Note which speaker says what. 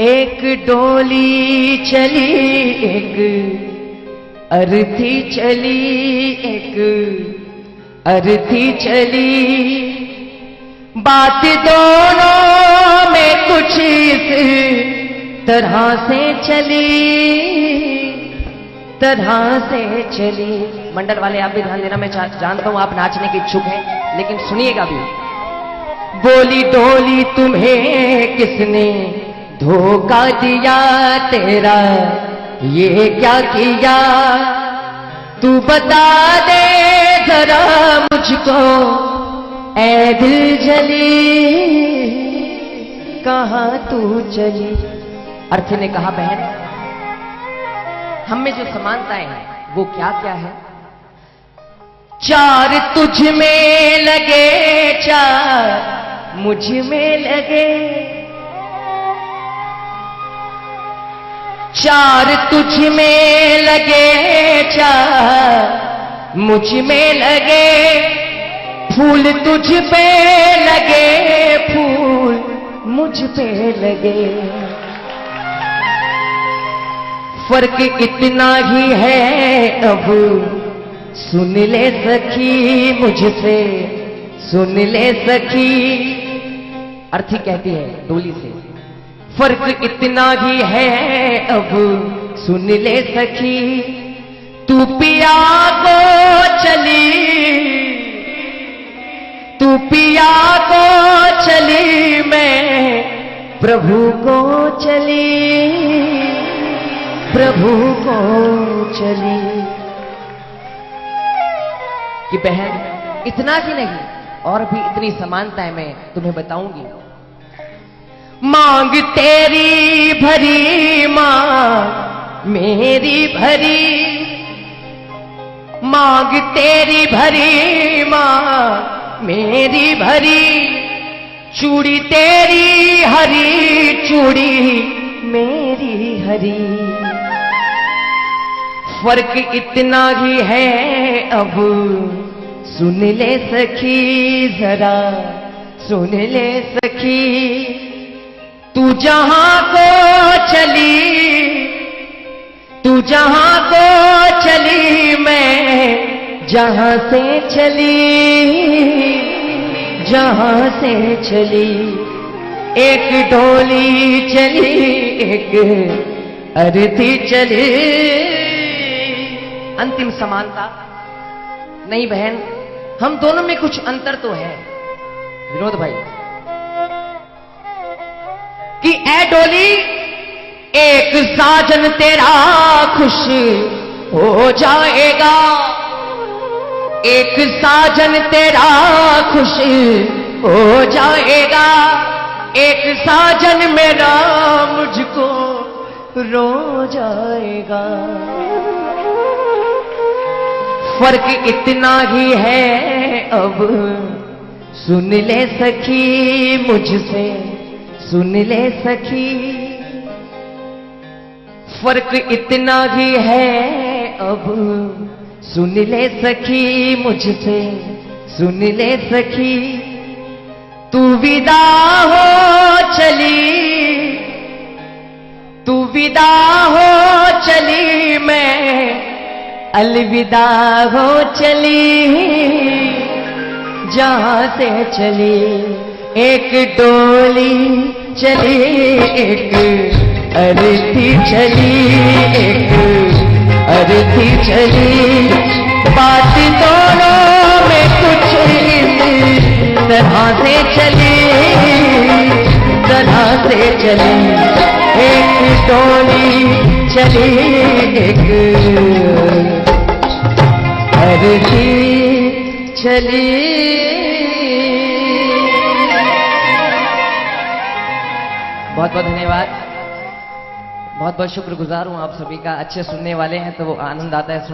Speaker 1: एक डोली चली एक अर्थी चली, एक अर्थी चली, बात दोनों में कुछ इस तरह से चली। मंडल वाले आप भी ध्यान देना, मैं जानता हूं आप नाचने के इच्छुक हैं, लेकिन सुनिएगा भी। बोली डोली तुम्हें किसने धोखा दिया, तेरा ये क्या किया, तू बता दे जरा मुझको ऐ दिल जली, कहां तू चली। अर्थी ने कहा बहन, हम में जो समानताएं हैं वो क्या क्या है। चार तुझ में लगे, चार मुझ में लगे, चार तुझ में लगे, चार मुझ में लगे, फूल तुझ पे लगे, फूल मुझ पे लगे, फर्क इतना ही है अब सुन ले सखी मुझसे, सुन ले सखी। अर्थी कहती है डोली से, फर्क इतना ही है अब सुन ले सखी, तू पिया को चली, तू पिया को चली, मैं प्रभु को चली, प्रभु को चली। कि बहन इतना ही नहीं और भी इतनी समानताएं मैं तुम्हें बताऊंगी। मांग तेरी भरी, मांग मेरी भरी, मांग तेरी भरी, मांग मेरी भरी, चूड़ी तेरी हरी, चूड़ी मेरी हरी, फर्क इतना ही है अब सुन ले सखी, जरा सुन ले सखी, तू जहां को चली, तू जहां को चली, मैं जहां से चली, जहां से चली। एक डोली चली एक अर्थी चली। अंतिम समानता नहीं बहन, हम दोनों में कुछ अंतर तो है विनोद भाई। कि ऐ डोली एक साजन तेरा खुश हो जाएगा, एक साजन तेरा खुश हो जाएगा, एक साजन मेरा मुझको रो जाएगा, फर्क इतना ही है अब सुन ले सखी मुझसे, सुन ले सखी, फर्क इतना ही है अब सुन ले सखी मुझसे, सुन ले सखी, तू विदा हो चली, तू विदा हो चली, मैं अलविदा हो चली, जहां से चली। एक डोली चली एक अर्थी चली, एक अर्थी चली, बात दोनों में कुछ इस तरह से चली, तरह से चली। एक डोली चली एक अर्थी चली। बहुत बहुत धन्यवाद, बहुत बहुत शुक्रगुजार हूं आप सभी का। अच्छे सुनने वाले हैं तो वो आनंद आता है सुन